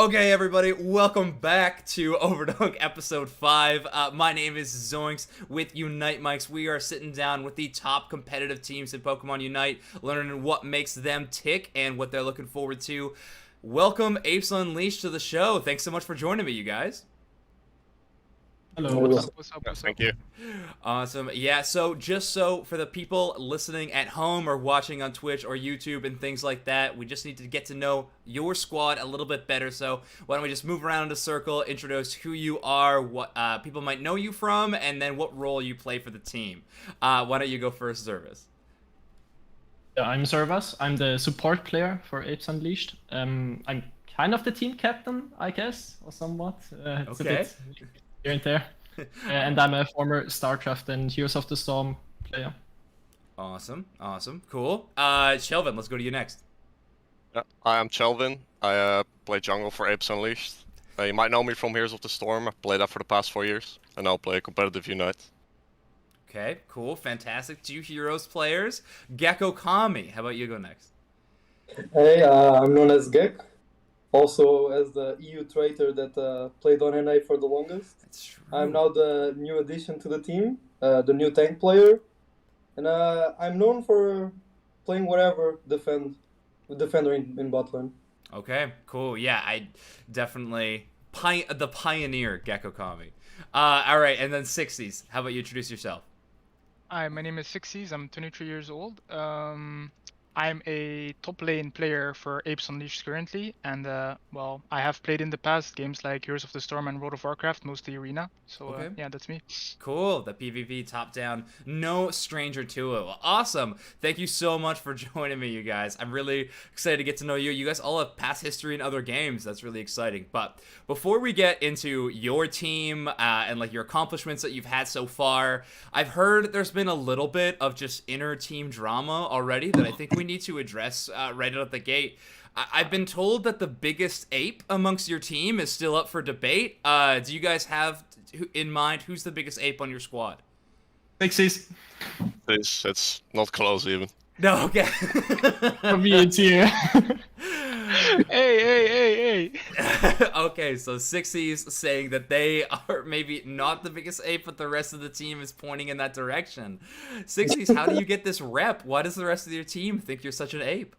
Okay, everybody, welcome back to Overdunk episode 5. My name is Zoinks with Unite Mics. We are sitting down with the top competitive teams in Pokemon Unite, learning what makes them tick and what they're looking forward to. Welcome, Apes Unleashed, to the show. Thanks so much for joining me, you guys. Hello, What's what's up? up? What's up? Yeah, What's thank up? you. Awesome. Yeah, so just so for the people listening at home or watching on Twitch or YouTube and things like that, we just need to get to know your squad a little bit better. So why don't we just move around in a circle, introduce who you are, what people might know you from, and then what role you play for the team. Why don't you go first, Zervis? Yeah, I'm Servas. I'm the support player for Apes Unleashed. I'm kind of the team captain, I guess, or somewhat. It's a Okay. bit here and there. And I'm a former StarCraft and Heroes of the Storm player. Awesome. Cool. Shelvin, let's go to you next. Yeah, I am Chelvin. I play jungle for Apes Unleashed. You might know me from Heroes of the Storm. I've played that for the past 4 years, and now play competitive Unite. Okay, cool, fantastic. 2 Heroes players. Gecko Kami, how about you go next? Hey, I'm known as Gek, also as the EU traitor that played on NA for the longest. That's true. I'm now the new addition to the team, the new tank player, and I'm known for playing whatever defender in bot lane. Okay, cool. Yeah, I definitely the pioneer Gecko Kami. All right, and then 60s. How about you introduce yourself? Hi, my name is Sixties. I'm 23 years old. I'm a top lane player for Apes Unleashed currently, and well, I have played in the past games like Heroes of the Storm and World of Warcraft, mostly Arena. So Okay. yeah, that's me. Cool, the PvP top down, no stranger to it. Well, awesome. Thank you so much for joining me, you guys. I'm really excited to get to know you. You guys all have past history in other games. That's really exciting. But before we get into your team and like your accomplishments that you've had so far, I've heard there's been a little bit of just inner team drama already that I think we need to address right out of the gate. I've been told that the biggest ape amongst your team is still up for debate. Do you guys have in mind who's the biggest ape on your squad? Pixies. It's not close even. No, okay. For me, it's here. Hey! Okay, so Sixties saying that they are maybe not the biggest ape, but the rest of the team is pointing in that direction. Sixties, how do you get this rep? Why does the rest of your team think you're such an ape?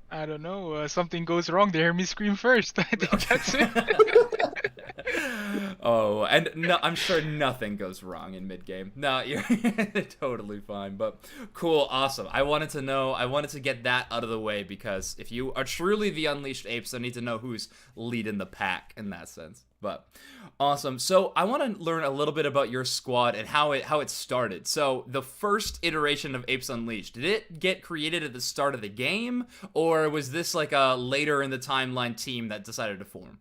I don't know. Something goes wrong. They hear me scream first. I think that's it. Oh, and no, I'm sure nothing goes wrong in mid game. No, you're totally fine. But cool, awesome. I wanted to get that out of the way because if you are truly the Unleashed Apes, I need to know who's leading the pack in that sense. But awesome. So I want to learn a little bit about your squad and how it started. So the first iteration of Apes Unleashed, did it get created at the start of the game, or was this like a later in the timeline team that decided to form?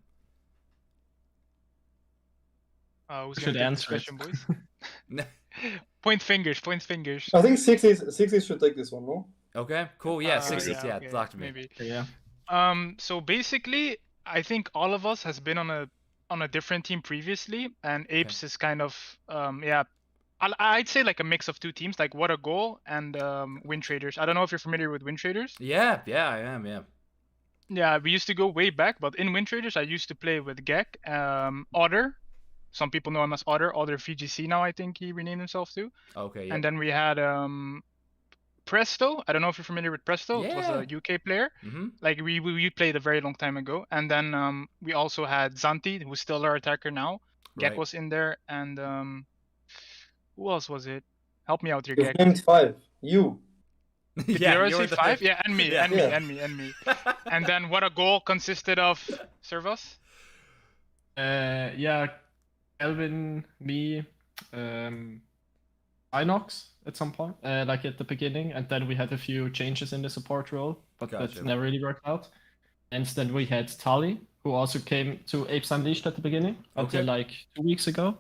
Who's Should gonna take this answer it. question, boys? Point fingers. I think 60s should take this one, no? Okay, cool. Yeah, 60s. Yeah, okay, talk to me. Maybe. Yeah. So basically, I think all of us has been on a different team previously, and Apes is kind of yeah. I'd say like a mix of two teams, like What a Goal and Wind Traders. I don't know if you're familiar with Wind Traders. Yeah, I am. Yeah. Yeah, we used to go way back, but in Wind Traders, I used to play with Gek, Otter. Some people know him as Otter VGC now, I think he renamed himself to. Okay. Yeah. And then we had Presto. I don't know if you're familiar with Presto. It was Yeah. a UK player. Mm-hmm. Like we played a very long time ago. And then we also had Zanti, who's still our attacker now. Gek Right. was in there, and who else was it? Help me out here, You've Gek. named 5. You. Did you already you're say the 5? fifth. Yeah, and me, Yeah. and me, Yeah. and me, and me. And then What a Goal consisted of Servus. Yeah, Kelvin, me, Inox at some point, like at the beginning, and then we had a few changes in the support role, but Gotcha. that never really worked out. And then we had Tali, who also came to Apes Unleashed at the beginning until Okay. like 2 weeks ago.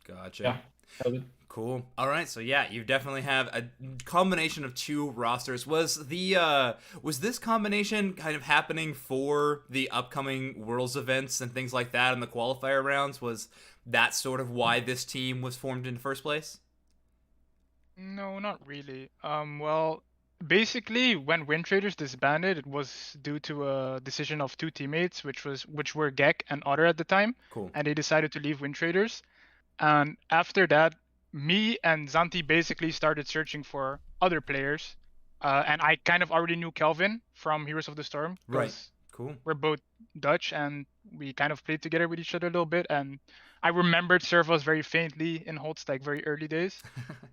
Gotcha. Yeah, Kelvin. Cool. All right. So yeah, you definitely have a combination of 2 rosters. Was this combination kind of happening for the upcoming Worlds events and things like that in the qualifier rounds? Was that sort of why this team was formed in the first place? No, not really. Well, basically, when Wind Traders disbanded, it was due to a decision of two teammates, which were Gek and Otter at the time, Cool. and they decided to leave Wind Traders. And after that, me and Zanti basically started searching for other players. And I kind of already knew Kelvin from Heroes of the Storm. Right. Cool. We're both Dutch and we kind of played together with each other a little bit. And I remembered Servos very faintly in Holtz, like very early days.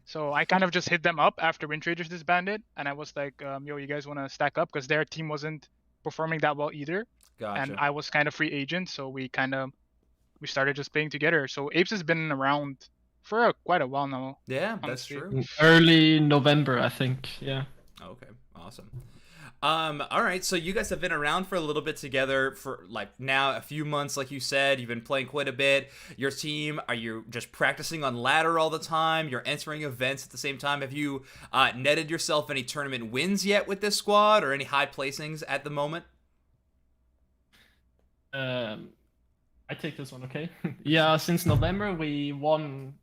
So I kind of just hit them up after Wind Traders disbanded. And I was like, yo, you guys want to stack up? Because their team wasn't performing that well either. Gotcha. And I was kind of free agent. So we started just playing together. So Apes has been around for quite a while now. Yeah, that's honestly. true. Early November, I think. Yeah. Okay, awesome. All right, so you guys have been around for a little bit together for like now a few months, like you said. You've been playing quite a bit. Your team, are you just practicing on ladder all the time? You're entering events at the same time. Have you netted yourself any tournament wins yet with this squad, or any high placings at the moment? I take this one, okay? Yeah, since November we won.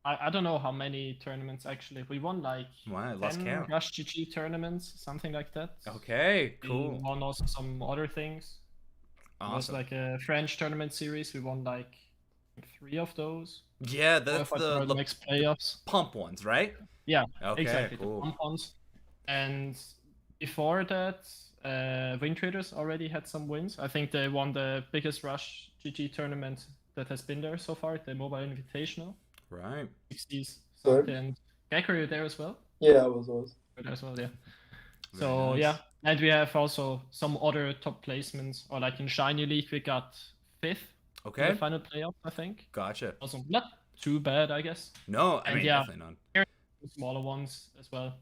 I don't know how many tournaments actually. We won like Wow, I lost 10 count. Rush GG tournaments, something like that. Okay, We cool. won also some other things. It was Awesome. like a French tournament series. We won like 3 of those. Yeah, that's Qualified for the next playoffs. pump ones, right? Yeah, Okay, exactly. cool. The pump-ons. And before that, Wind Traders already had some wins. I think they won the biggest Rush GG tournament that has been there so far, the Mobile Invitational. Right. 60s. Sorry? And Gek, are you there as well? Yeah, I was. You're there as well, yeah. Very So nice. yeah, and we have also some other top placements. Or like in Shiny League, we got 5th in Okay, the final playoff, I think. gotcha. Also not too bad, I guess. No, I And mean, yeah. definitely not. Smaller ones as well.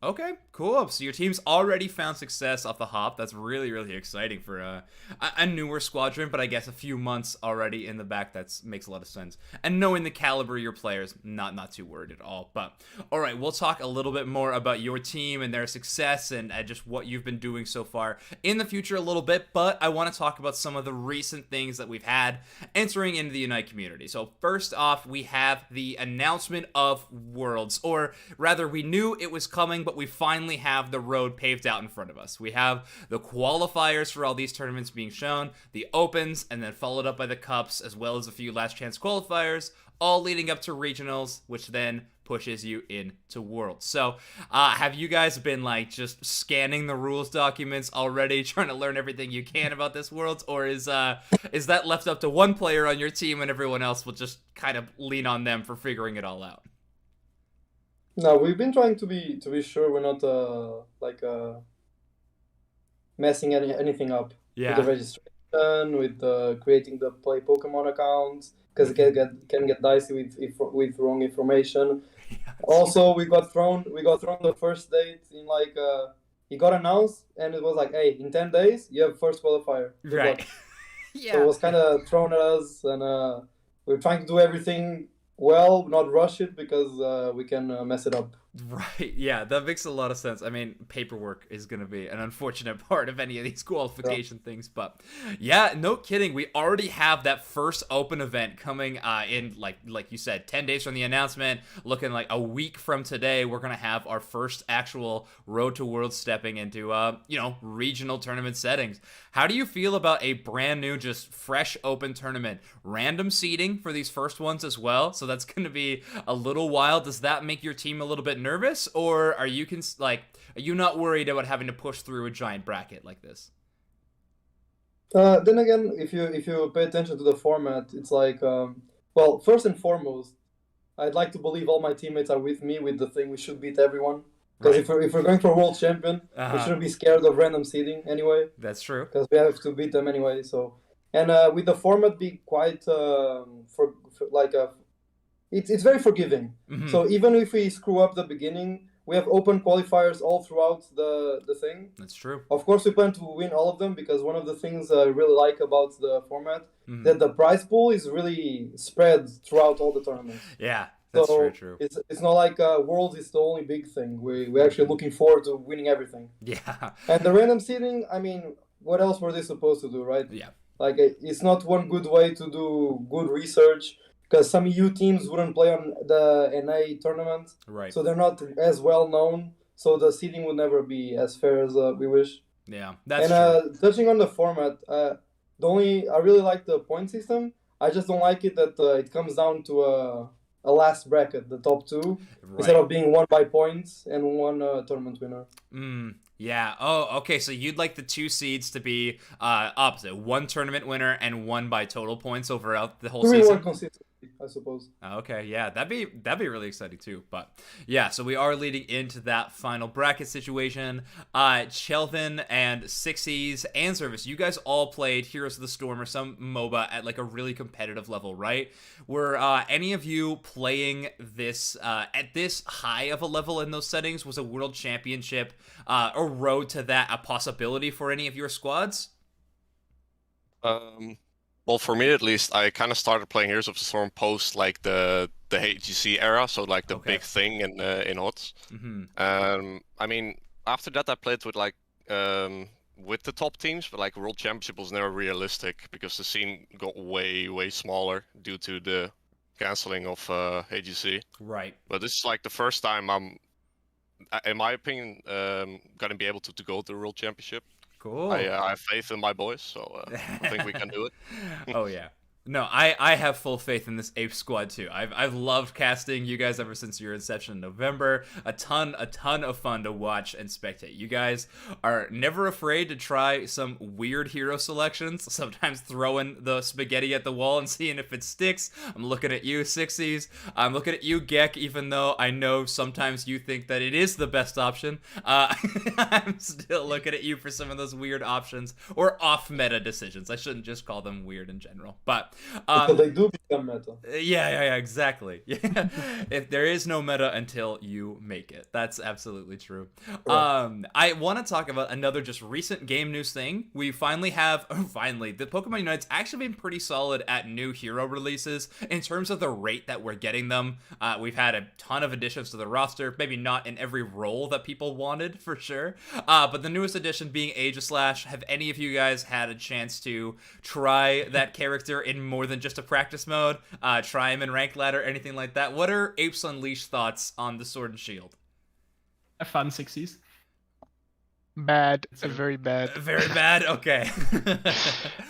Okay, cool. So your team's already found success off the hop. That's really, really exciting for a newer squadron, but I guess a few months already in the back. That makes a lot of sense. And knowing the caliber of your players, not too worried at all. But all right, we'll talk a little bit more about your team and their success and just what you've been doing so far in the future a little bit. But I want to talk about some of the recent things that we've had entering into the Unite community. So first off, we have the announcement of Worlds, or rather, we knew it was coming, but we finally have the road paved out in front of us. We have the qualifiers for all these tournaments being shown, the opens, and then followed up by the cups, as well as a few last chance qualifiers, all leading up to regionals, which then pushes you into Worlds. So have you guys been like just scanning the rules documents already, trying to learn everything you can about this Worlds, or is that left up to one player on your team and everyone else will just kind of lean on them for figuring it all out? No, we've been trying to be sure we're not messing anything up with the registration, with creating the play Pokemon accounts, because it can get dicey with wrong information. Also, we got thrown the first date in like it got announced and it was like, hey, in 10 days you have first qualifier. Good Right. luck. Yeah. So it was kind of thrown at us, and we're trying to do everything well, not rush it, because we can mess it up. Right, yeah, that makes a lot of sense. I mean, paperwork is going to be an unfortunate part of any of these qualification things, but yeah, no kidding. We already have that first open event coming in, like you said, 10 days from the announcement, looking like a week from today, we're going to have our first actual Road to Worlds stepping into, regional tournament settings. How do you feel about a brand new, just fresh open tournament? Random seeding for these first ones as well, so that's going to be a little wild. Does that make your team a little bit nervous, or are you are you not worried about having to push through a giant bracket like this? Then again, if you pay attention to the format, it's like, well, first and foremost, I'd like to believe all my teammates are with me with the thing we should beat everyone. Because if we're going for a world champion, we shouldn't be scared of random seeding anyway. That's true. Because we have to beat them anyway. So, and with the format be quite it's very forgiving. Mm-hmm. So even if we screw up the beginning, we have open qualifiers all throughout the thing. That's true. Of course, we plan to win all of them, because one of the things I really like about the format that the prize pool is really spread throughout all the tournaments. Yeah, that's very true. It's not like Worlds is the only big thing. We're actually looking forward to winning everything. Yeah. And the random seeding, I mean, what else were they supposed to do, right? Yeah. Like, it's not one good way to do good research, because some EU teams wouldn't play on the NA tournament, Right. so they're not as well known. so the seeding would never be as fair as we wish. Yeah, that's and true. touching on the format, I really like the point system. I just don't like it that it comes down to a last bracket, the top two, instead of being one by points and one tournament winner. Yeah. Oh, okay. So you'd like the 2 seeds to be opposite, one tournament winner and one by total points overall the whole season. Consistently, I suppose. Okay, yeah, that'd be really exciting too. But yeah, so we are leading into that final bracket situation. Chelvin and Sixies and Service, you guys all played Heroes of the Storm or some MOBA at like a really competitive level, right? Were any of you playing this at this high of a level in those settings? Was a World Championship or road to that a possibility for any of your squads? Well, for me at least, I kind of started playing Heroes of the Storm post like the HGC era, so like the big thing in HOTS. I mean, after that, I played with like with the top teams, but like World Championship was never realistic because the scene got way smaller due to the canceling of HGC. Right. But this is like the first time I'm, in my opinion, gonna be able to go to the World Championship. Cool. I have faith in my boys, so I think we can do it. Oh yeah. No, I have full faith in this Ape squad too. I've loved casting you guys ever since your inception in November. A ton of fun to watch and spectate. You guys are never afraid to try some weird hero selections. Sometimes throwing the spaghetti at the wall and seeing if it sticks. I'm looking at you, Sixies. I'm looking at you, Gek. Even though I know sometimes you think that it is the best option, I'm still looking at you for some of those weird options or off-meta decisions. I shouldn't just call them weird in general, but. But they do become meta. Yeah, exactly. Yeah. If there is no meta until you make it. That's absolutely true. I want to talk about another just recent game news thing. We finally have, the Pokemon United's actually been pretty solid at new hero releases in terms of the rate that we're getting them. We've had a ton of additions to the roster, maybe not in every role that people wanted, for sure. But the newest addition being Aegislash. Have any of you guys had a chance to try that character in more than just a practice mode, try him in ranked ladder, anything like that? What are Apes Unleashed thoughts on the Sword and Shield? Have fun, Sixies. Bad, very bad. Very bad? Okay.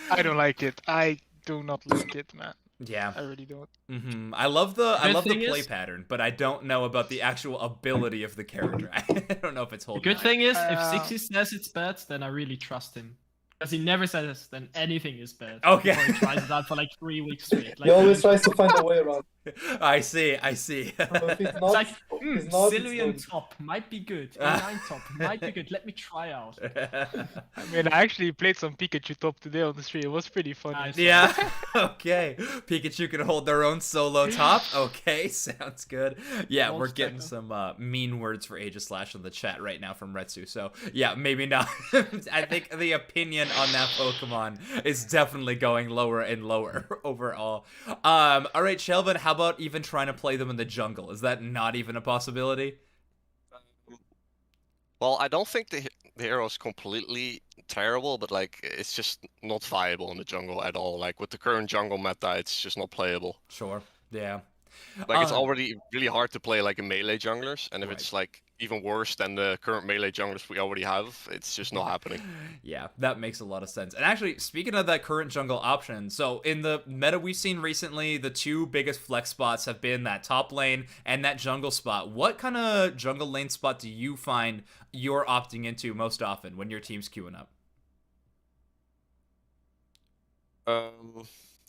I don't like it. I do not like it, man. Yeah, I really don't. I love the play pattern, but I don't know about the actual ability of the character. I don't know if it's holding. The good thing is, if Sixies says it's bad, then I really trust him. Because he never says then anything is bad. Okay. He tries it out for like 3 weeks straight. Like, He always tries to find a way around. I see. It's like, Sylveon top might be good. A9 top might be good. Let me try out. I mean, I actually played some Pikachu top today on the stream. It was pretty funny. Yeah. Okay. Pikachu can hold their own solo top. Okay, sounds good. Yeah, we're getting some mean words for Aegislash in the chat right now from Retsu. So yeah, maybe not. I think the opinion on that Pokemon is definitely going lower and lower overall. All right, Shelvin, how about even trying to play them in the jungle? Is that not even a possibility? Well, I don't think the hero is completely terrible, but like it's just not viable in the jungle at all. Like with the current jungle meta, it's just not playable. Sure. Yeah. Like it's already really hard to play like a melee junglers, and if it's like even worse than the current melee junglers we already have, it's just not happening. Yeah, that makes a lot of sense. And actually, speaking of that current jungle option, so in the meta we've seen recently, the 2 biggest flex spots have been that top lane and that jungle spot. What kind of jungle lane spot do you find you're opting into most often when your team's queuing up?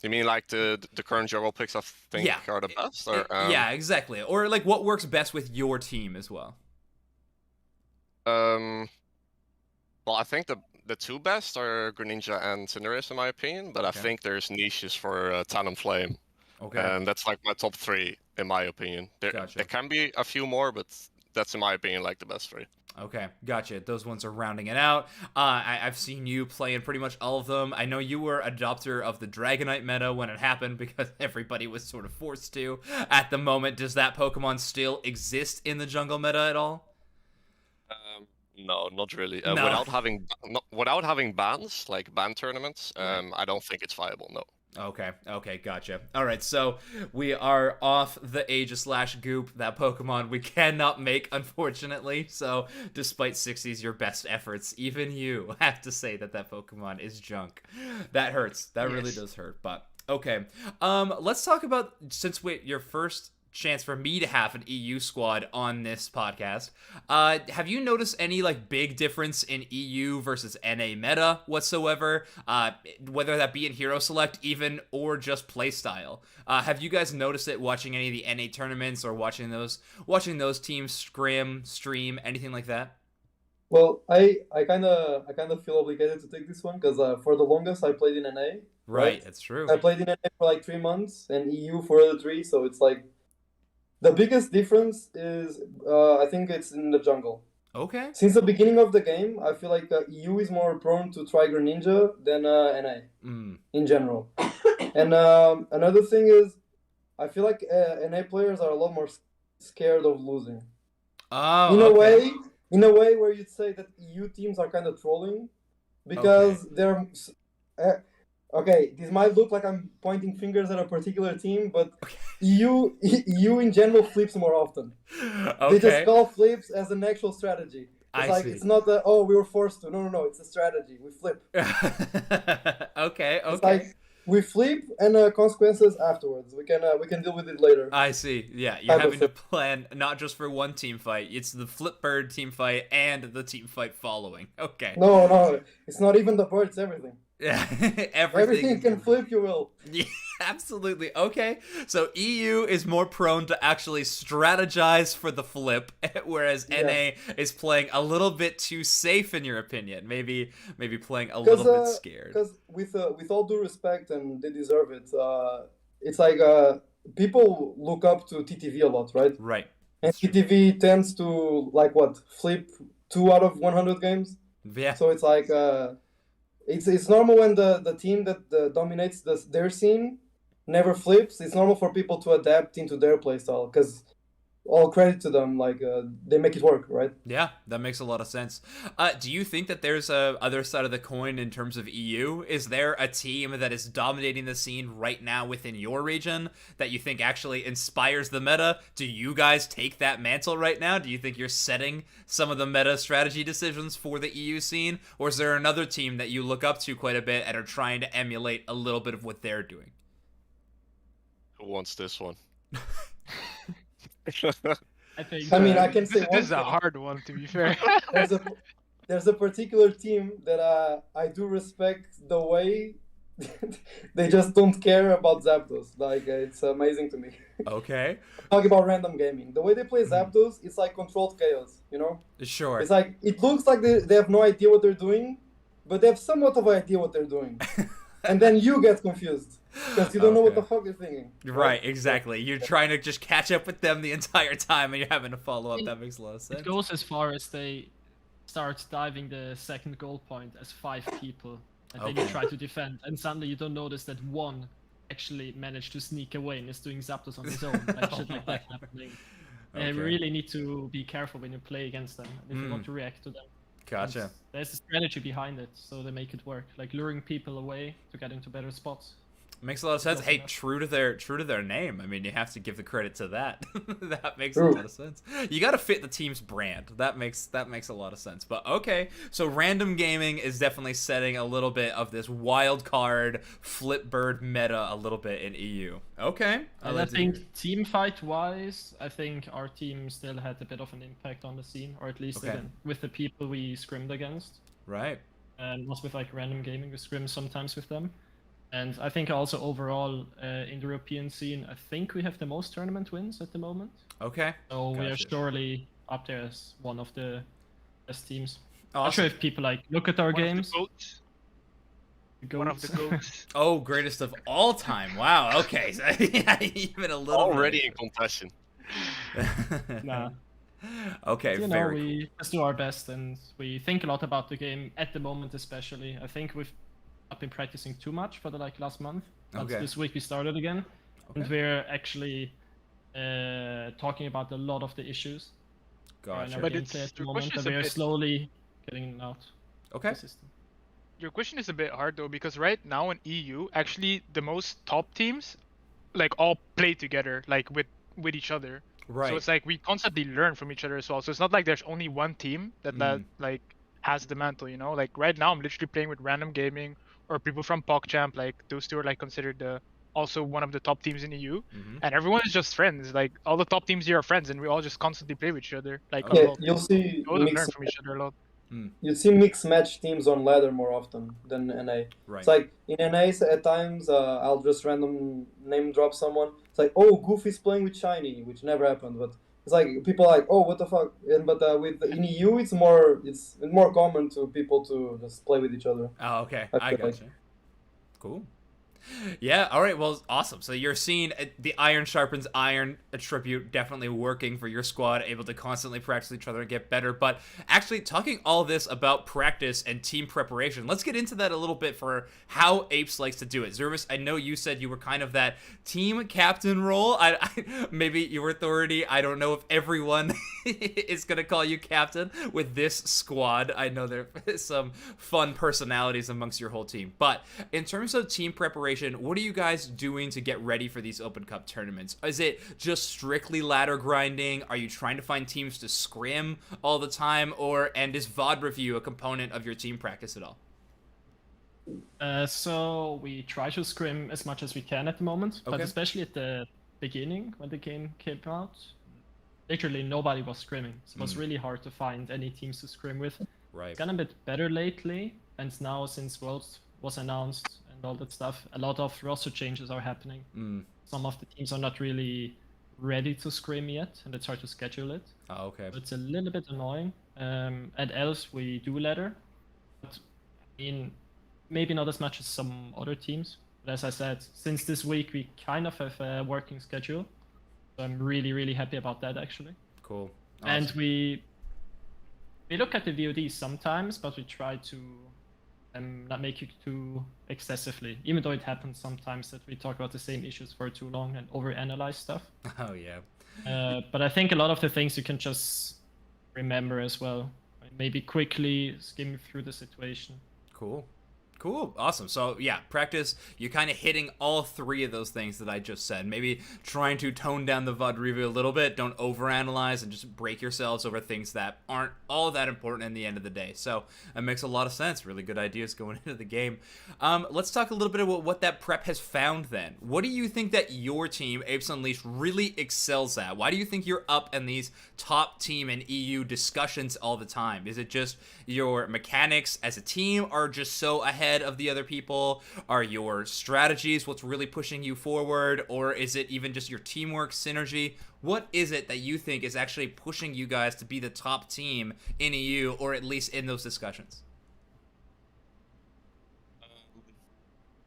You mean like the current jungle picks I think are the best? Or, yeah, exactly. Or like what works best with your team as well? Well, I think the 2 best are Greninja and Cinderace in my opinion, but I think there's niches for Talonflame. Okay. And that's like my top 3 in my opinion. There can be a few more, but that's in my opinion like the best 3. Okay, gotcha. Those ones are rounding it out. I've seen you play in pretty much all of them. I know you were adopter of the Dragonite meta when it happened because everybody was sort of forced to at the moment. Does that Pokemon still exist in the jungle meta at all? No, not really. No. Without having bans, like ban tournaments, I don't think it's viable, no. Okay, gotcha. All right, so we are off the Aegis/Goop, that Pokemon we cannot make, unfortunately. So, despite 60s, your best efforts, even you have to say that Pokemon is junk. That hurts. That really does hurt. But okay, let's talk about, since your first chance for me to have an EU squad on this podcast. Have you noticed any like big difference in EU versus NA meta whatsoever? Whether that be in Hero Select even or just playstyle. Have you guys noticed it watching any of the NA tournaments or watching those teams stream, anything like that? Well, I kind of feel obligated to take this one because for the longest I played in NA. Right, that's true. I played in NA for like 3 months and EU for the 3, so it's like the biggest difference is, I think it's in the jungle. Okay. Since the beginning of the game, I feel like EU is more prone to try Greninja than NA in general. And another thing is, I feel like NA players are a lot more scared of losing. Oh, in a way where you'd say that EU teams are kind of trolling because they're... Okay, this might look like I'm pointing fingers at a particular team, but EU in general flips more often. They just call flips as an actual strategy. It's it's not that, oh, we were forced to. No, it's a strategy. We flip. Okay. It's like we flip and consequences afterwards. We can deal with it later. I see. Yeah, you're having to plan not just for one team fight. It's the flip bird team fight and the team fight following. Okay. No, it's not even the bird. It's everything. Yeah, everything can flip, you will. Yeah, absolutely. Okay, so EU is more prone to actually strategize for the flip, whereas NA is playing a little bit too safe, in your opinion. Maybe playing a little bit scared. Because with all due respect, and they deserve it, it's like people look up to TTV a lot, right? Right. And TTV tends to flip 2 out of 100 games. Yeah. So it's like. It's normal when the team that dominates their scene never flips. It's normal for people to adapt into their playstyle because all credit to them, they make it work, right? Yeah, that makes a lot of sense. Do you think that there's a other side of the coin in terms of EU? Is there a team that is dominating the scene right now within your region that you think actually inspires the meta? Do you guys take that mantle right now? Do you think you're setting some of the meta strategy decisions for the EU scene? Or is there another team that you look up to quite a bit and are trying to emulate a little bit of what they're doing? Who wants this one? I think. I can say this is a hard one, to be fair. There's a particular team that I do respect the way they just don't care about Zapdos. It's amazing to me. Okay. Talking about random gaming, the way they play Zapdos, it's like controlled chaos. You know. Sure. It's like it looks like they have no idea what they're doing, but they have somewhat of an idea what they're doing, and then you get confused. Because you don't know what the fuck you're thinking. Right, exactly. You're trying to just catch up with them the entire time and you're having to follow up. That makes a lot of sense. It goes as far as they start diving the second goal point as 5 people. And then you try to defend. And suddenly you don't notice that one actually managed to sneak away and is doing Zapdos on his own. Shit like that happening. You really need to be careful when you play against them. If you want to react to them. Gotcha. And there's a strategy behind it, so they make it work. Like luring people away to get into better spots. Makes a lot of sense. Hey, true to their name. I mean, you have to give the credit to that. That makes a lot of sense. You got to fit the team's brand. That makes a lot of sense. But okay, so random gaming is definitely setting a little bit of this wild card flip bird meta a little bit in EU. Okay. I think team fight wise, I think our team still had a bit of an impact on the scene, or at least even with the people we scrimmed against. Right. And was with random gaming, we scrim sometimes with them. And I think also overall in the European scene, I think we have the most tournament wins at the moment. Okay. So we are surely up there as one of the best teams. Awesome. Not sure if people look at our games. One of the goats. Oh, greatest of all time. Wow. Okay. So, even a little already in contention. Nah. Okay. We just do our best and we think a lot about the game at the moment, especially. I think we've not been practicing too much for the last month. But this week we started again, and we're actually talking about a lot of the issues. Gotcha. But it's at the moment that we are slowly getting out. Okay. Of the system. your question is a bit hard though, because right now in EU, actually the most top teams like all play together, like with each other. Right. So it's like we constantly learn from each other as well. So it's not like there's only one team that like has the mantle, you know? Like right now I'm literally playing with Random Gaming or people from PogChamp. Like those two are like considered also one of the top teams in EU. And everyone is just friends. Like all the top teams here are friends, and we all just constantly play with each other. Like a lot. You'll see We all learn from each other a lot. You see mixed match teams on ladder more often than NA. Right. It's like in NA at times I'll just random name drop someone. It's like, oh, Goofy's playing with Shiny, which never happened, but it's like people are like, oh, what the fuck? But with in EU it's more common to people to just play with each other. Oh, okay. I gotcha. Cool. Yeah, all right, well, awesome. So you're seeing the iron sharpens iron attribute definitely working for your squad, able to constantly practice each other and get better. But actually, talking all this about practice and team preparation, let's get into that a little bit for how Apes likes to do it. Zervis, I know you said you were kind of that team captain role. Maybe your authority, I don't know if everyone is going to call you captain with this squad. I know there are some fun personalities amongst your whole team. But in terms of team preparation, what are you guys doing to get ready for these Open Cup tournaments? Is it just strictly ladder grinding? Are you trying to find teams to scrim all the time? And is VOD review a component of your team practice at all? So we try to scrim as much as we can at the moment, but especially at the beginning when the game came out, literally nobody was scrimming. So it was really hard to find any teams to scrim with. Right. It's gotten a bit better lately, and now since Worlds was announced and all that stuff, a lot of roster changes are happening. Some of the teams are not really ready to scrim yet, and it's hard to schedule it. Oh, okay. So it's a little bit annoying. At else we do ladder, but I mean, maybe not as much as some other teams. But as I said, since this week we kind of have a working schedule, so I'm really happy about that actually. Cool. Awesome. And we look at the VOD sometimes, but we try to not make it too excessively, even though it happens sometimes that we talk about the same issues for too long and overanalyze stuff. Oh, yeah. But I think a lot of the things you can just remember as well. Maybe quickly skim through the situation. Cool. Awesome. So yeah, practice, you're kind of hitting all three of those things that I just said. Maybe trying to tone down the VOD review a little bit. Don't overanalyze and just break yourselves over things that aren't all that important in the end of the day. So that makes a lot of sense. Really good ideas going into the game. Let's talk a little bit about what that prep has found then. What do you think that your team, Apes Unleashed, really excels at? Why do you think you're up in these top team and EU discussions all the time? Is it just your mechanics as a team are just so ahead of the other people? Are your strategies what's really pushing you forward? Or is it even just your teamwork synergy? What is it that you think is actually pushing you guys to be the top team in EU, or at least in those discussions?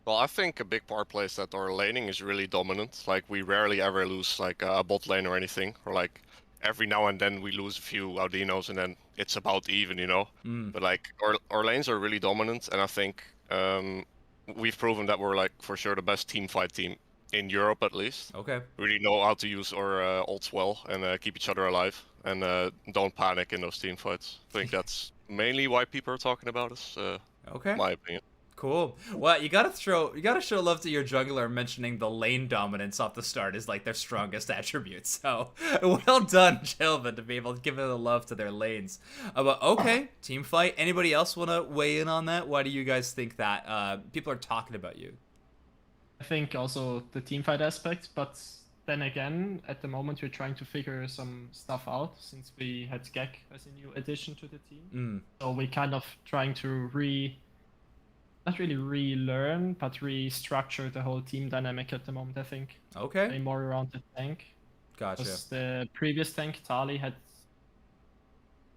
Well, I think a big part plays that our laning is really dominant. Like, we rarely ever lose like a bot lane or anything, or like every now and then we lose a few Audinos and then it's about even, you know? But like our lanes are really dominant, and I think we've proven that we're like for sure the best team fight team in Europe at least. Okay. We really know how to use our ults well and keep each other alive, and don't panic in those team fights. I think that's mainly why people are talking about us. Okay. My opinion. Cool. Well, you gotta show love to your jungler mentioning the lane dominance off the start is like their strongest attribute. So well done, Jelvin, to be able to give it the love to their lanes. But okay, team fight. Anybody else want to weigh in on that? Why do you guys think that people are talking about you? I think also the team fight aspect, but then again, at the moment we're trying to figure some stuff out since we had Gek as a new addition to the team. So we're kind of trying to not really relearn, but restructure the whole team dynamic at the moment, I think. Okay. Play more around the tank. Gotcha. Because the previous tank, Tali,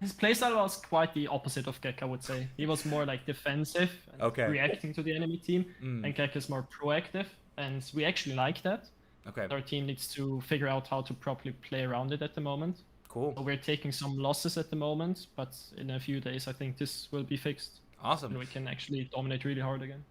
his playstyle was quite the opposite of Gek, I would say. He was more like defensive and reacting to the enemy team, and Gek is more proactive, and we actually like that. Okay. Our team needs to figure out how to properly play around it at the moment. Cool. So we're taking some losses at the moment, but in a few days I think this will be fixed. Awesome. And we can actually dominate really hard again.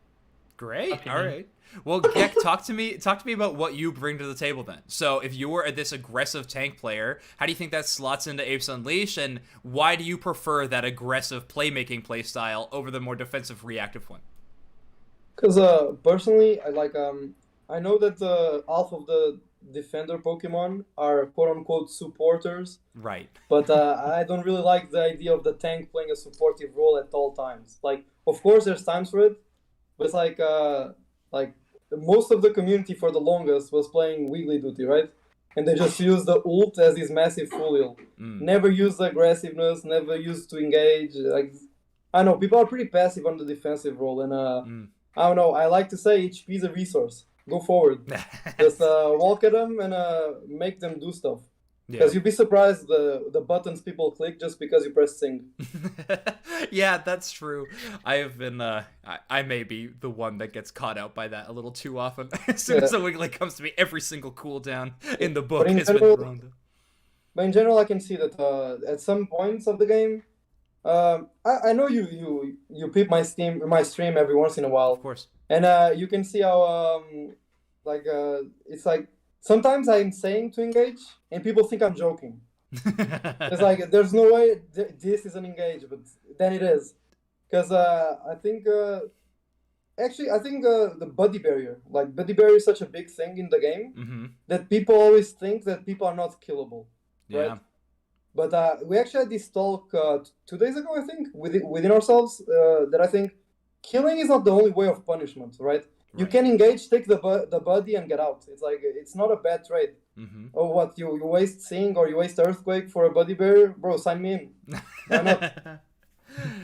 Great. All right. Well, Gek, talk to me about what you bring to the table then. So if you were this aggressive tank player, how do you think that slots into Apes Unleashed, and why do you prefer that aggressive playmaking play style over the more defensive reactive one? Because personally, I know that half of the defender Pokemon are quote-unquote supporters. Right. But I don't really like the idea of the tank playing a supportive role at all times. Like, of course, there's times for it, but it's like most of the community for the longest was playing Wiggly Duty, right? And they just used the ult as this massive full heal. Never used aggressiveness, never used to engage. Like, I know people are pretty passive on the defensive role, and I don't know. I like to say HP is a resource. Go forward. Just walk at them and make them do stuff. Because you'd be surprised the buttons people click just because you press sing. Yeah, that's true. I have been I may be the one that gets caught out by that a little too often. As soon as the Wiggly comes to me, every single cooldown in the book has been thrown. But in general, I can see that at some points of the game, I know you peep my stream every once in a while. Of course. And you can see how it's like sometimes I'm saying to engage and people think I'm joking. It's like there's no way this is an engage, but then it is. Because I think the buddy barrier, is such a big thing in the game that people always think that people are not killable. Right? Yeah. But we actually had this talk 2 days ago, I think, within ourselves, that I think killing is not the only way of punishment, right? You can engage, take the buddy, and get out. It's like, it's not a bad trade. Oh, what, you waste Sing or you waste Earthquake for a buddy barrier? Bro, sign me in. Why not?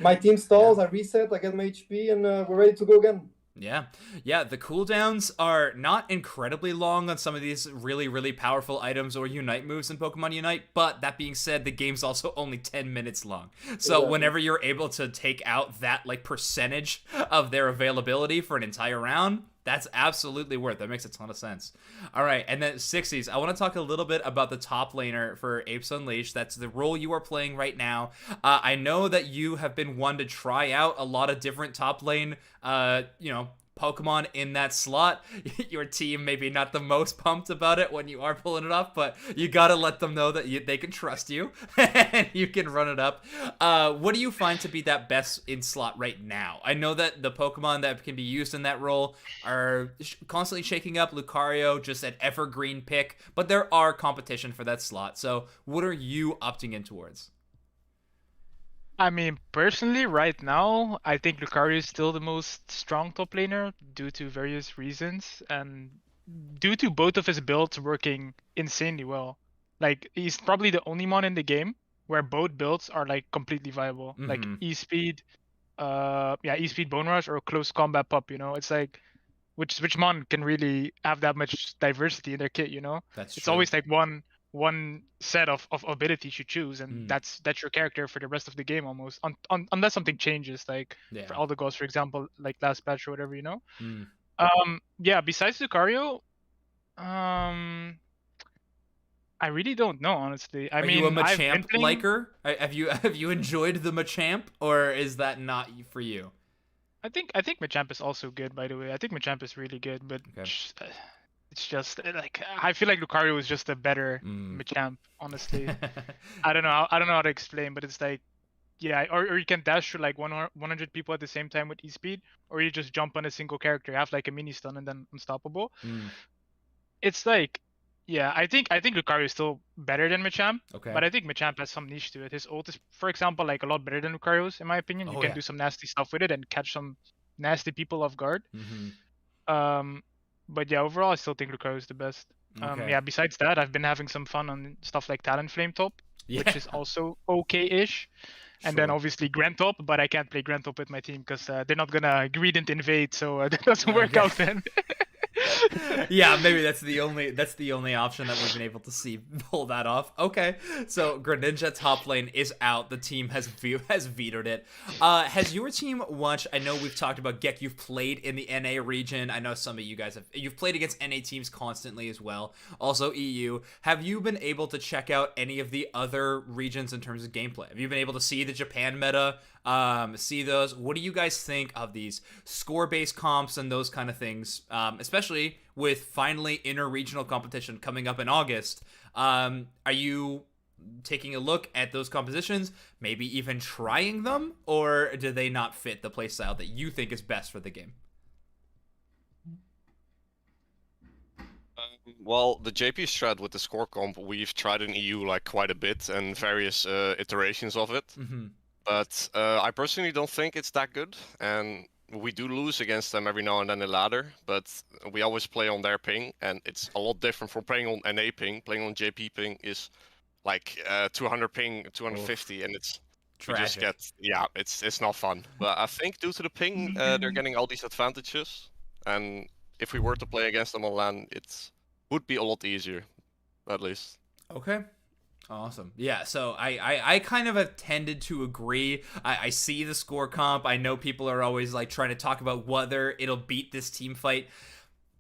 My team stalls, I reset, I get my HP, and we're ready to go again. Yeah, the cooldowns are not incredibly long on some of these really, really powerful items or Unite moves in Pokemon Unite, but that being said, the game's also only 10 minutes long. So whenever you're able to take out that, percentage of their availability for an entire round, that's absolutely worth it. That makes a ton of sense. All right, and then 60s, I want to talk a little bit about the top laner for Apes Unleashed. That's the role you are playing right now. I know that you have been one to try out a lot of different top lane, Pokemon in that slot. Your team maybe not the most pumped about it when you are pulling it off, but you gotta let them know that they can trust you and you can run it up. What do you find to be that best in slot right now? I know that the Pokemon that can be used in that role are constantly shaking up. Lucario, just an evergreen pick, but there are competition for that slot. So what are you opting in towards? I mean, personally, right now, I think Lucario is still the most strong top laner due to various reasons, and due to both of his builds working insanely well. Like, he's probably the only mon in the game where both builds are completely viable. Like E-Speed, E-Speed Bone Rush or Close Combat Pup. It's like which mon can really have that much diversity in their kit. It's true. Always one set of abilities you choose, and that's your character for the rest of the game almost, unless something changes, for all the goals, for example, like last patch or whatever. Besides Lucario, I really don't know, honestly. Are you a Machamp liker? Have you enjoyed the Machamp, or is that not for you? I think Machamp is also good, by the way. I think Machamp is really good, but it's just I feel like Lucario is just a better Machamp, honestly. I don't know how to explain, but it's or you can dash through 100 people at the same time with E-Speed, or you just jump on a single character, have a mini stun and then unstoppable. It's I think Lucario is still better than Machamp, but I think Machamp has some niche to it. His ult is, for example, a lot better than Lucario's, in my opinion. You can do some nasty stuff with it and catch some nasty people off guard. But overall, I still think Lucario is the best. Besides that, I've been having some fun on stuff like Talonflame top, which is also okay-ish. And then obviously Grantop, but I can't play Grantop with my team because they're not gonna Greedent invade, so that doesn't work out then. Yeah, maybe that's the only option that we've been able to see pull that off. Okay, so Greninja top lane is out. The team has vetoed it. Has your team watched? I know we've talked about Gek. You've played in the NA region. I know some of you guys you've played against NA teams constantly as well. Also EU. Have you been able to check out any of the other regions in terms of gameplay? Have you been able to see the Japan meta see those. What do you guys think of these score-based comps and those kind of things, especially with finally inter-regional competition coming up in August? Are you taking a look at those compositions, maybe even trying them, or do they not fit the playstyle that you think is best for the game? Well, the JP strat with the score comp, we've tried in EU like quite a bit and various iterations of it. But I personally don't think it's that good, and we do lose against them every now and then in ladder, but we always play on their ping, and it's a lot different from playing on NA ping. Playing on JP ping is like 200 ping, 250, and it's tragic. We just get, yeah, it's not fun. But I think due to the ping, they're getting all these advantages, and if we were to play against them on LAN, it would be a lot easier, at least. Okay. Awesome. Yeah, so I kind of have tended to agree. I see the score comp. I know people are always like trying to talk about whether it'll beat this team fight,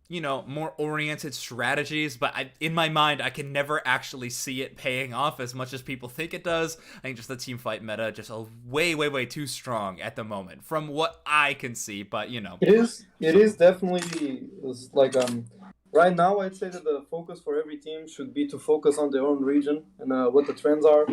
you know, more oriented strategies, but in my mind, I can never actually see it paying off as much as people think it does. I think just the team fight meta just way too strong at the moment, from what I can see, but you know. It is definitely like right now I'd say that the focus for every team should be to focus on their own region and what the trends are.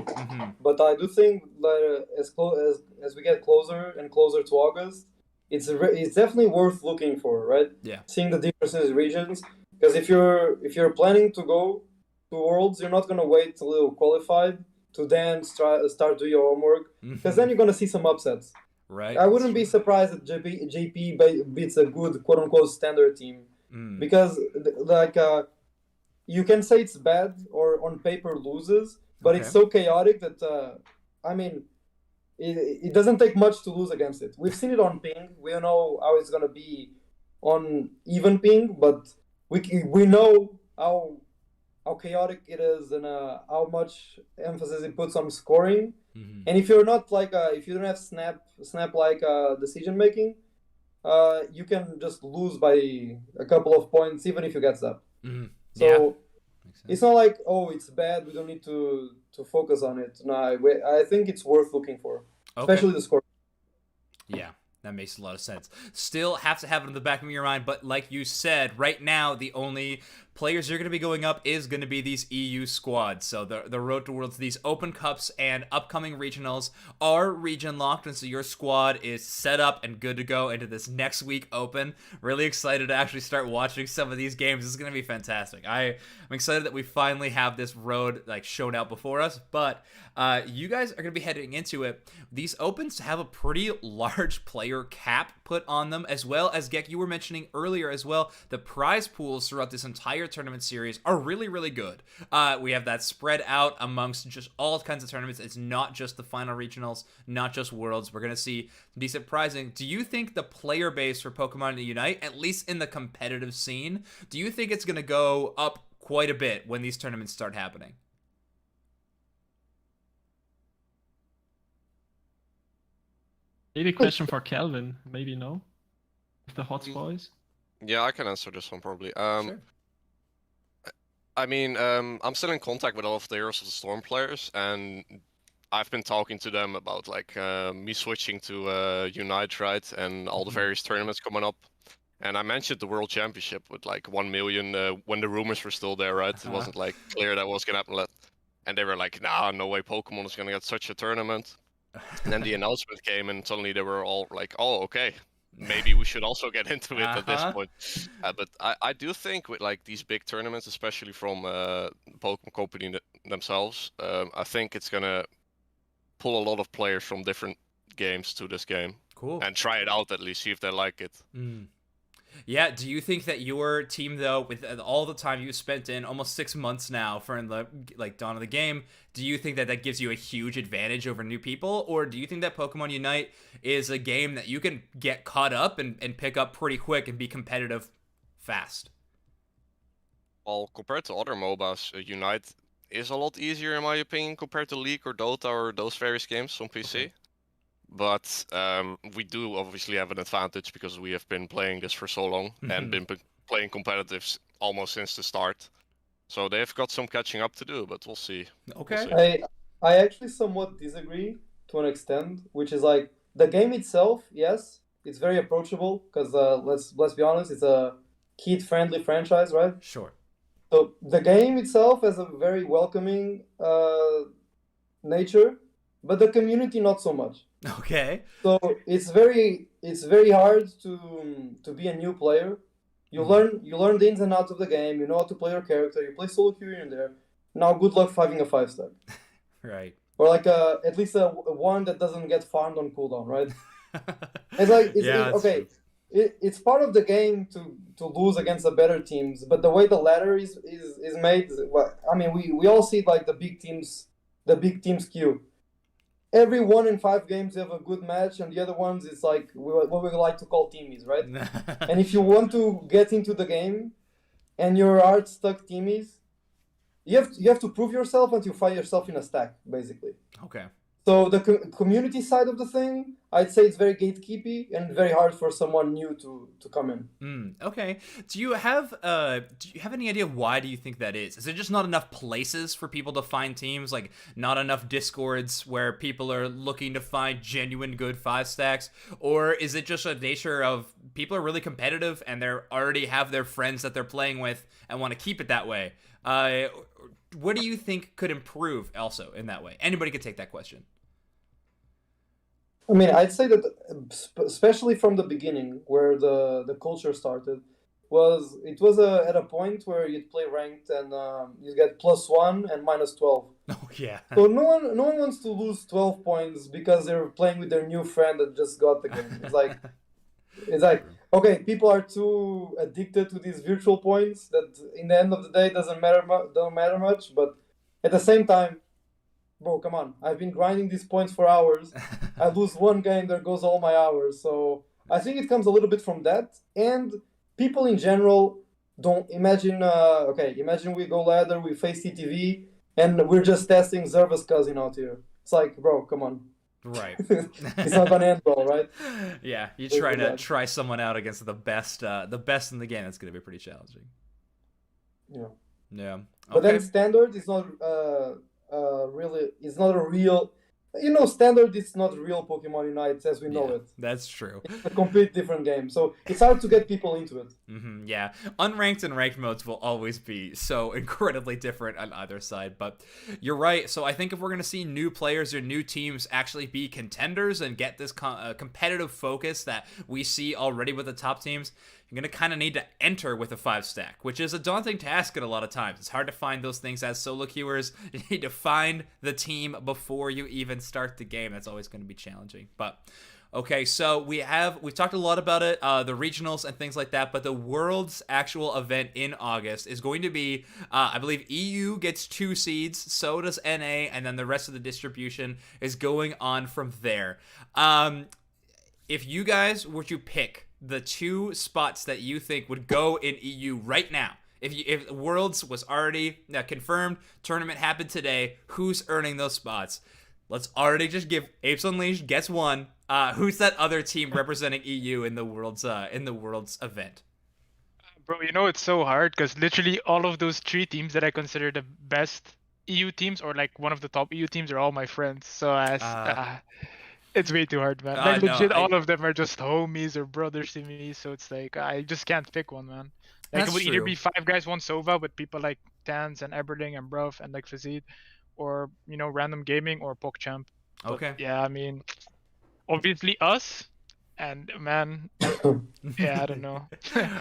But I do think that as we get closer and closer to August, it's definitely worth looking for, right? Yeah. Seeing the differences in regions, because if you're planning to go to Worlds, you're not gonna wait till you're qualified to then start do your homework, because then you're gonna see some upsets. Right. I wouldn't be surprised if JP beats a good quote unquote standard team, because like you can say it's bad or on paper loses, but it's so chaotic that I mean. It doesn't take much to lose against it. We've seen it on ping. We don't know how it's gonna be on even ping, but we know how chaotic it is and how much emphasis it puts on scoring. And if you're not like if you don't have snap like decision making, you can just lose by a couple of points even if you get zapped. So it's not like, oh, it's bad, we don't need to focus on it. No, I think it's worth looking for, especially the score. Yeah, that makes a lot of sense. Still have to have it in the back of your mind, but like you said, right now the only players you're going to be going up is going to be these EU squads. So the road to Worlds, these Open Cups and upcoming regionals are region locked, and so your squad is set up and good to go into this next week Open. Really excited to actually start watching some of these games. This is going to be fantastic. I'm excited that we finally have this road like shown out before us, but you guys are going to be heading into it. These Opens have a pretty large player cap put on them, as well as, Gek, you were mentioning earlier as well, the prize pools throughout this entire tournament series are really good. We have that spread out amongst just all kinds of tournaments. It's not just the final regionals, not just Worlds. We're going to see decent prizing. Do you think the player base for Pokemon Unite, at least in the competitive scene, do you think it's going to go up quite a bit when these tournaments start happening? Maybe a question for Calvin. Maybe no? The Hots boys? Yeah, I can answer this one probably. Sure. I mean, I'm still in contact with all of the Heroes of the Storm players, and I've been talking to them about like me switching to Unite, right, and all the various tournaments coming up. And I mentioned the World Championship with like 1 million when the rumors were still there, right? It wasn't like clear that was gonna happen. And they were like, nah, no way Pokemon is gonna get such a tournament. And then the announcement came, and suddenly they were all like, oh, okay, maybe we should also get into it at this point. But I do think with like these big tournaments, especially from the Pokemon Company themselves, I think it's gonna pull a lot of players from different games to this game. Cool. And try it out at least, see if they like it. Yeah, do you think that your team, though, with all the time you spent in almost 6 months now for in the like dawn of the game, do you think that that gives you a huge advantage over new people, or do you think that Pokemon Unite is a game that you can get caught up and pick up pretty quick and be competitive fast? Well, compared to other MOBAs, Unite is a lot easier in my opinion compared to League or Dota or those various games on PC. Okay. But we do obviously have an advantage because we have been playing this for so long and been playing competitives almost since the start. So they've got some catching up to do, but we'll see. Okay. We'll see. I actually somewhat disagree to an extent, which is like the game itself, yes, it's very approachable because let's be honest, it's a kid-friendly franchise, right? Sure. So the game itself has a very welcoming nature, but the community not so much. Okay. So it's very hard to be a new player. You learn the ins and outs of the game. You know how to play your character. You play solo queue in there. Now, good luck finding a 5-stack. Right. Or like at least a one that doesn't get farmed on cooldown, right? It's like okay. It's part of the game to lose against the better teams, but the way the ladder is made, I mean, we all see like the big teams queue. Every 1 in 5 games you have a good match, and the other ones it's like what we like to call teamies, right? And if you want to get into the game, and your hard stuck teamies, you have to prove yourself until you find yourself in a stack, basically. Okay. So the community side of the thing, I'd say it's very gatekeepy and very hard for someone new to come in. Okay. Do you have any idea why do you think that is? Is there just not enough places for people to find teams? Like not enough Discords where people are looking to find genuine good 5-stacks? Or is it just a nature of people are really competitive and they already have their friends that they're playing with and want to keep it that way? What do you think could improve also in that way? Anybody could take that question. I mean, I'd say that, especially from the beginning, where the culture started, it was at a point where you'd play ranked and you get +1 and -12. Oh yeah. So no one wants to lose 12 points because they're playing with their new friend that just got the game. It's like okay, people are too addicted to these virtual points that in the end of the day don't matter much. But at the same time, bro, come on. I've been grinding these points for hours. I lose one game, there goes all my hours. So I think it comes a little bit from that. And people in general don't imagine, imagine we go ladder, we face TTV, and we're just testing Zerva's cousin out here. It's like, bro, come on. Right. It's not gonna end well, right? Yeah, you try someone out against the best in the game. That's gonna be pretty challenging. Yeah. Yeah. Okay. But then standard is not really. It's not a real. Standard is not real Pokemon Unite as we know it. That's true. It's a complete different game, so it's hard to get people into it. Yeah, unranked and ranked modes will always be so incredibly different on either side, but you're right. So I think if we're going to see new players or new teams actually be contenders and get this competitive focus that we see already with the top teams, you're going to kind of need to enter with a 5-stack, which is a daunting task at a lot of times. It's hard to find those things as solo queuers. You need to find the team before you even start the game. That's always going to be challenging. But okay, so we've talked a lot about it, the regionals and things like that, but the World's actual event in August is going to be, I believe EU gets 2 seeds, so does NA, and then the rest of the distribution is going on from there. If you guys were to pick the 2 spots that you think would go in EU right now, if Worlds was already confirmed, tournament happened today, who's earning those spots? Let's already just give Apes Unleashed gets 1. Who's that other team representing EU in the Worlds event? Bro, it's so hard because literally all of those 3 teams that I consider the best EU teams or like one of the top EU teams are all my friends. So it's way too hard, man. Like legit, all of them are just homies or brothers to me. So it's like I just can't pick one, man. Like it would either be 5 guys, 1 Sova with people like Tans and Eberling and Bruff and like Fazid, or random gaming or PogChamp. Okay. But, yeah, I mean, obviously us. And man, yeah, I don't know.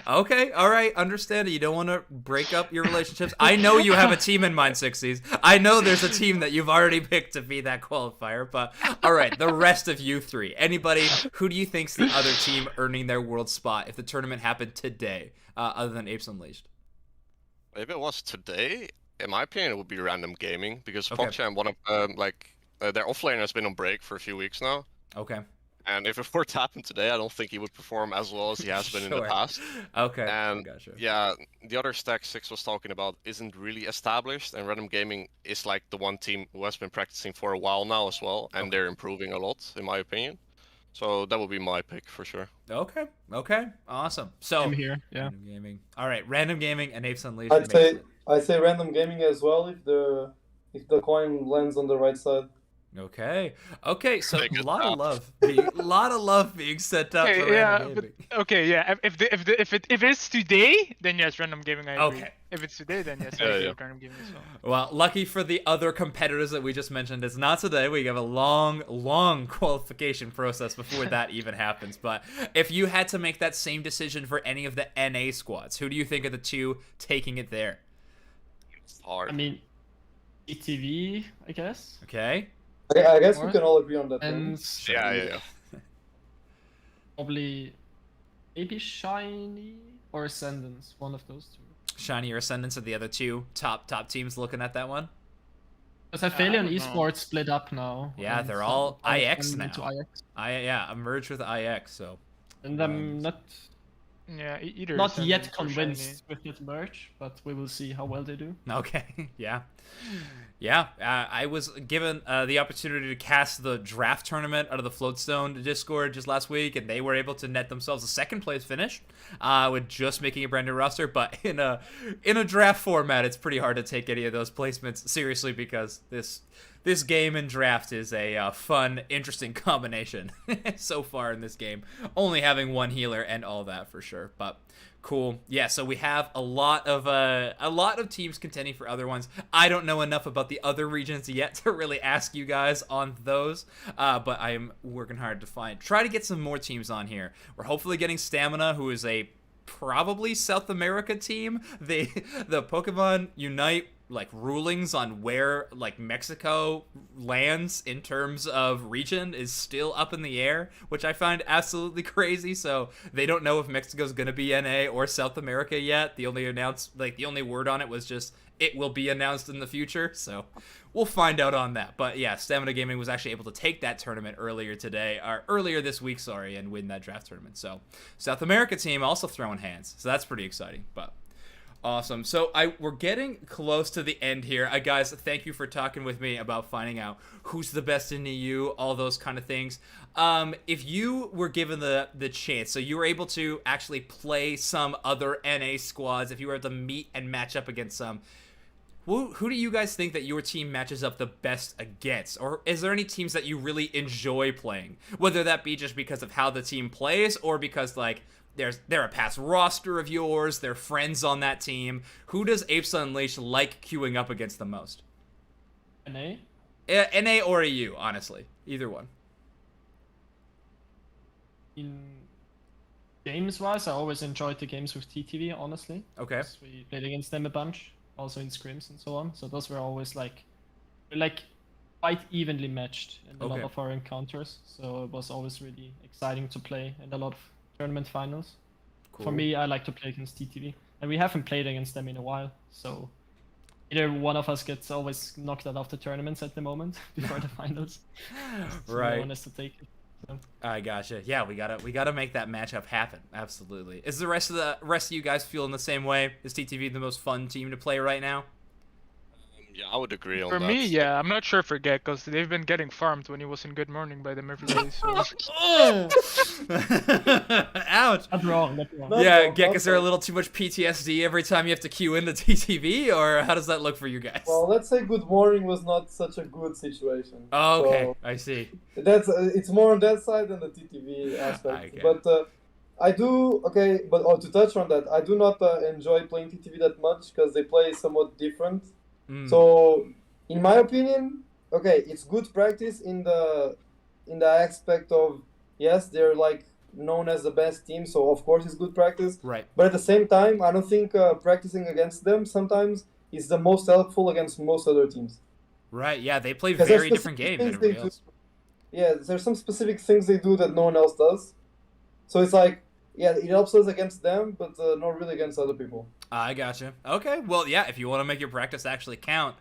Okay, all right, understand it. You don't want to break up your relationships. I know you have a team in mind, Sixies. I know there's a team that you've already picked to be that qualifier. But all right, the rest of you 3, anybody, who do you think's the other team earning their world spot if the tournament happened today, other than Apes Unleashed? If it was today, in my opinion, it would be Random Gaming because Okay. PogChamp, one of their offlaner has been on break for a few weeks now. Okay. And if it were to happen today, I don't think he would perform as well as he has been in the Sure. past. Okay. And Gotcha. yeah, the other stack Six was talking about isn't really established, and Random Gaming is like the one team who has been practicing for a while now as well, and they're improving a lot, in my opinion. So that would be my pick for sure. Okay. Awesome. So I'm here. Yeah. Random Gaming. All right, Random Gaming and Apes Unleashed. I'd say Random Gaming as well if the coin lands on the right side. Okay. So a lot of love being sent out for random gaming. If it's today, then yes, random gaming. I agree. Okay. If it's today, then yes, I agree with random gaming as well. Well, lucky for the other competitors that we just mentioned, it's not today. We have a long qualification process before that even happens. But if you had to make that same decision for any of the NA squads, who do you think are the two taking it there? It's hard. I mean, ETV, I guess. Okay. I guess we can all agree on that. And Yeah. probably maybe Shiny or Ascendance, one of those two. Shiny or Ascendance are the other two top teams looking at that one. Because Aphelion Esports split up now. Yeah, they're all IX now. Merged with IX. So. And I'm not either not yet convinced with this merge, but we will see how well they do. Okay, yeah. I was given the opportunity to cast the draft tournament out of the Floatstone Discord just last week, and they were able to net themselves a second place finish with just making a brand new roster. But in a draft format, it's pretty hard to take any of those placements seriously because this game and draft is a fun, interesting combination so far in this game. Only having one healer and all that for sure, but cool. Yeah, so we have a lot of teams contending for other ones. I don't know enough about the other regions yet to really ask you guys on those, but I am working hard to try to get some more teams on here. We're hopefully getting Stamina, who is a probably South America team. The Pokemon Unite rulings on where Mexico lands in terms of region is still up in the air, which I find absolutely crazy. So they don't know if Mexico's gonna be NA or South America yet. The only word on it was just it will be announced in the future. So we'll find out on that. But yeah, Stamina Gaming was actually able to take that tournament earlier this week, and win that draft tournament. So South America team also throwing hands. So that's pretty exciting. But awesome. So we're getting close to the end here. Guys, thank you for talking with me about finding out who's the best in EU, all those kind of things. If you were given the chance, so you were able to actually play some other NA squads, if you were able to meet and match up against some, who do you guys think that your team matches up the best against? Or is there any teams that you really enjoy playing? Whether that be just because of how the team plays or because they're a past roster of yours, they're friends on that team. Who does Apes Unleashed like queuing up against the most? NA? NA or EU, honestly. Either one. In games-wise, I always enjoyed the games with TTV, honestly. Okay. We played against them a bunch, also in scrims and so on. So those were always quite evenly matched in a lot of our encounters. So it was always really exciting to play in a lot of tournament finals. Cool. For me, I like to play against TTV, and we haven't played against them in a while, so either one of us gets always knocked out of the tournaments at the moment before the finals. So right. No one has to take it. So. I gotcha. Yeah, we gotta make that matchup happen. Absolutely. Is the rest of you guys feeling the same way? Is TTV the most fun team to play right now? Yeah, I would agree on that. For me, yeah, I'm not sure for Get, because they've been getting farmed when he was in Good Morning by them every day. So. Ouch! Not wrong. Yeah, Get, is there a little too much PTSD every time you have to queue into TTV, or how does that look for you guys? Well, let's say Good Morning was not such a good situation. Oh, okay, so I see. It's more on that side than the TTV aspect. But I do, but to touch on that, I do not enjoy playing TTV that much because they play somewhat different. So, in my opinion, it's good practice in the aspect of, yes, they're known as the best team, so of course it's good practice. Right. But at the same time, I don't think practicing against them sometimes is the most helpful against most other teams. Right. Yeah, they play very different games than everybody else. Yeah, there's some specific things they do that no one else does. So it's it helps us against them, but not really against other people. I gotcha. Okay, well, yeah, if you want to make your practice actually count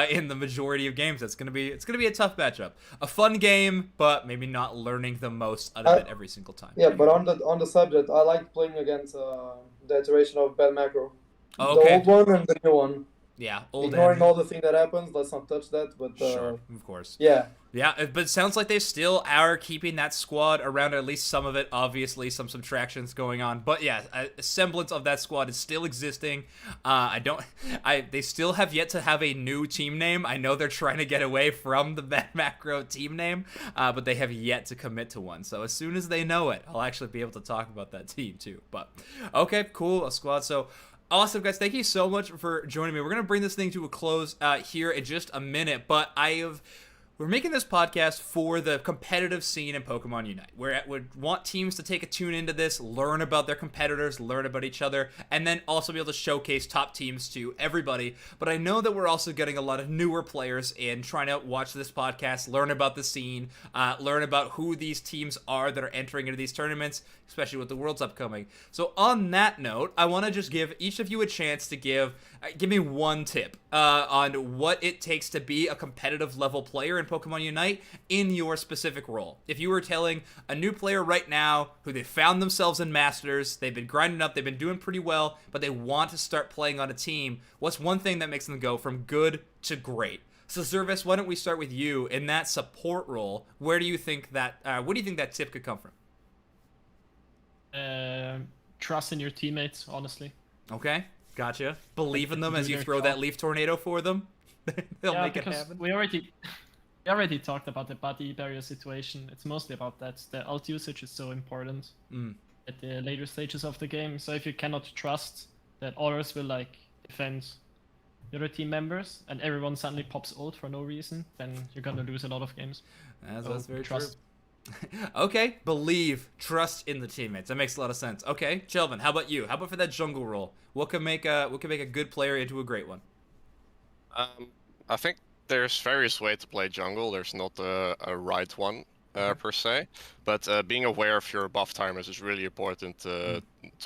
in the majority of games, it's gonna be a tough matchup. A fun game, but maybe not learning the most out of it every single time. Yeah, but on the subject, I like playing against the iteration of Bad Macro. Oh, the old one and the new one. Yeah, old ignoring all the thing that happens. Let's not touch that. But sure, of course. Yeah. Yeah, but it sounds like they still are keeping that squad around, at least some of it. Obviously, some subtractions going on, but yeah, a semblance of that squad is still existing. They still have yet to have a new team name. I know they're trying to get away from the Bad Macro team name, but they have yet to commit to one. So as soon as they know it, I'll actually be able to talk about that team too. But okay, cool, a squad. So. Awesome, guys. Thank you so much for joining me. We're going to bring this thing to a close here in just a minute, but we're making this podcast for the competitive scene in Pokemon Unite. We want teams to take a tune into this, learn about their competitors, learn about each other, and then also be able to showcase top teams to everybody. But I know that we're also getting a lot of newer players in trying to watch this podcast, learn about the scene, learn about who these teams are that are entering into these tournaments, especially with the Worlds upcoming. So on that note, I want to just give each of you a chance to give me one tip on what it takes to be a competitive level player in Pokemon Unite in your specific role. If you were telling a new player right now who they found themselves in Masters, they've been grinding up, they've been doing pretty well, but they want to start playing on a team, what's one thing that makes them go from good to great? So Zervis, why don't we start with you in that support role? What do you think that tip could come from? Trust in your teammates, honestly. Okay, gotcha. Believe in them as you throw that leaf tornado for them. They'll make it happen. We already talked about the buddy barrier situation. It's mostly about that. The ult usage is so important at the later stages of the game. So if you cannot trust that others will like defend the other team members and everyone suddenly pops ult for no reason, then you're gonna lose a lot of games. That's very true. Okay, believe, trust in the teammates. That makes a lot of sense. Okay, Chelvin, how about you? How about for that jungle role? What can make a good player into a great one? I think there's various ways to play jungle. There's not a right one per se, but being aware of your buff timers is really important to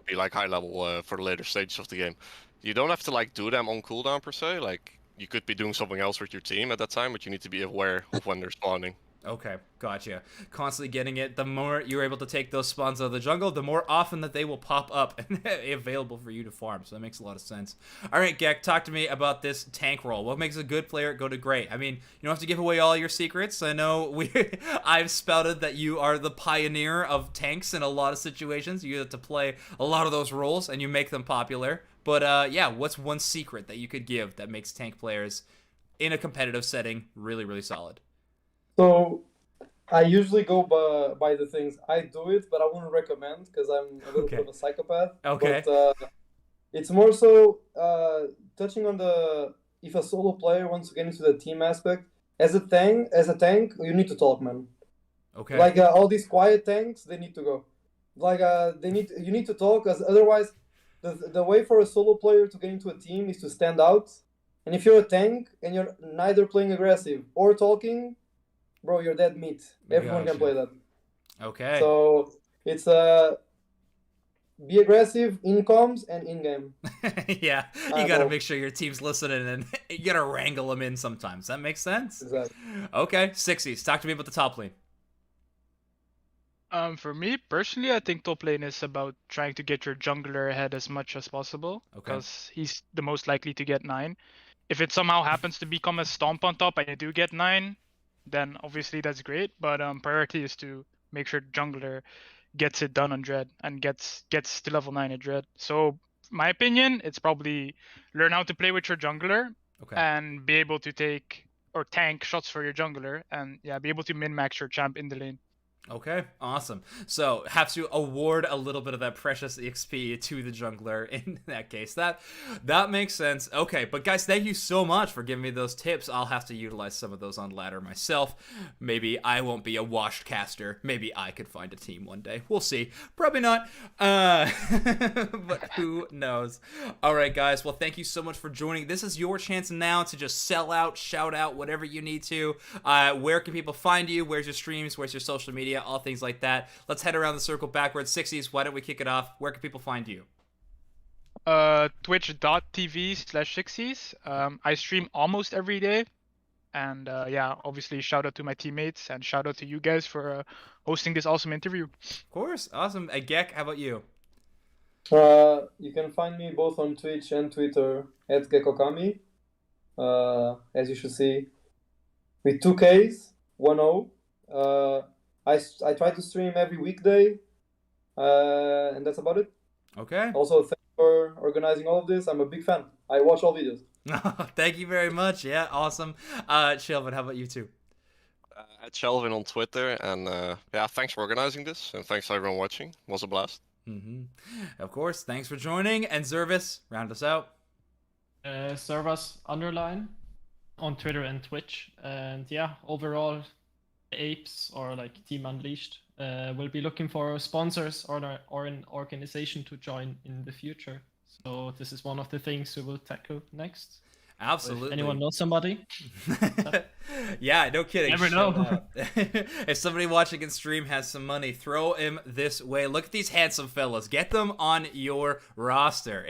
be like high level for the later stages of the game. You don't have to like do them on cooldown per se. Like you could be doing something else with your team at that time, but you need to be aware of when they're spawning. Okay, gotcha. Constantly getting it. The more you're able to take those spawns out of the jungle, the more often that they will pop up and available for you to farm. So that makes a lot of sense. All right, Gek, talk to me about this tank role. What makes a good player go to great? I mean, you don't have to give away all your secrets. I know I've spouted that you are the pioneer of tanks in a lot of situations. You get to play a lot of those roles and you make them popular. But yeah, what's one secret that you could give that makes tank players in a competitive setting really, really solid? So, I usually go by the things. I do it, but I wouldn't recommend because I'm a little bit of a psychopath. Okay. But it's more so touching on if a solo player wants to get into the team aspect. As a tank, you need to talk, man. Okay. Like all these quiet tanks, they need to go. Like you need to talk, because otherwise, the way for a solo player to get into a team is to stand out. And if you're a tank and you're neither playing aggressive or talking, bro, you're dead meat. Everyone can play that. Okay. So it's be aggressive in comms and in game. Yeah, you gotta make sure your team's listening, and you gotta wrangle them in sometimes. That makes sense. Exactly. Okay, Sixies, talk to me about the top lane. For me personally, I think top lane is about trying to get your jungler ahead as much as possible, because he's the most likely to get 9. If it somehow happens to become a stomp on top and you do get 9, then obviously that's great, but priority is to make sure jungler gets it done on Dread and gets to level 9 at Dread. So my opinion, it's probably learn how to play with your jungler and be able to take or tank shots for your jungler, and yeah, be able to min-max your champ in the lane. Okay, awesome. So have to award a little bit of that precious XP to the jungler in that case. That makes sense. Okay, but guys, thank you so much for giving me those tips. I'll have to utilize some of those on ladder myself. Maybe I won't be a washed caster. Maybe I could find a team one day. We'll see. Probably not. But who knows? All right, guys. Well, thank you so much for joining. This is your chance now to just sell out, shout out, whatever you need to. Where can people find you? Where's your streams? Where's your social media? All things like that. Let's head around the circle backwards. Sixies, why don't we kick it off? Where can people find you? Twitch.tv/Sixies. I stream almost every day. And yeah, obviously shout out to my teammates and shout out to you guys for hosting this awesome interview. Of course. Awesome. Gek, how about you? You can find me both on Twitch and Twitter at Gekokami. as you should see, with 2Ks, 1-0. I try to stream every weekday, and that's about it. Okay. Also, thanks for organizing all of this. I'm a big fan. I watch all videos. Thank you very much. Yeah, awesome. Shelvin, how about you two? At Shelvin on Twitter, and yeah, thanks for organizing this, and thanks to everyone watching. It was a blast. Of course, thanks for joining. And Zervis, round us out. Servus _ on Twitter and Twitch, and yeah, overall, Apes or like Team Unleashed will be looking for sponsors or an organization to join in the future. So this is one of the things we will tackle next. Absolutely. If anyone knows somebody? Yeah, no kidding. Never know. If somebody watching in stream has some money, throw him this way. Look at these handsome fellas. Get them on your roster.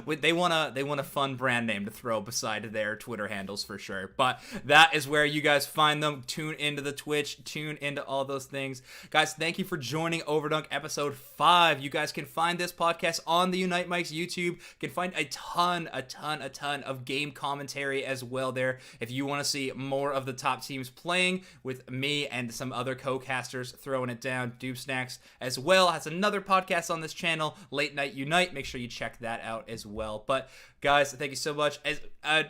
They want a fun brand name to throw beside their Twitter handles for sure. But that is where you guys find them. Tune into the Twitch. Tune into all those things. Guys, thank you for joining Overdunk episode 5. You guys can find this podcast on the Unite Mics YouTube. You can find a ton of game commentary as well there if you want to see more of the top teams playing with me and some other co-casters throwing it down. Doob Snacks as well has another podcast on this channel, Late Night Unite. Make sure you check that out as well. But guys, thank you so much. As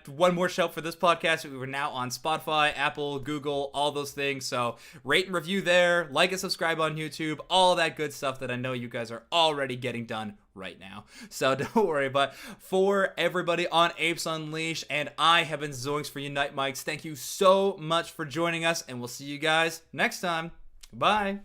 one more shout for this podcast, we were now on Spotify, Apple, Google, all those things. So rate and review there, like and subscribe on YouTube, all that good stuff that I know you guys are already getting done right now. So don't worry. But for everybody on Apes Unleashed, and I have been Zoinks for Unite Mics. Thank you so much for joining us, and we'll see you guys next time. Bye.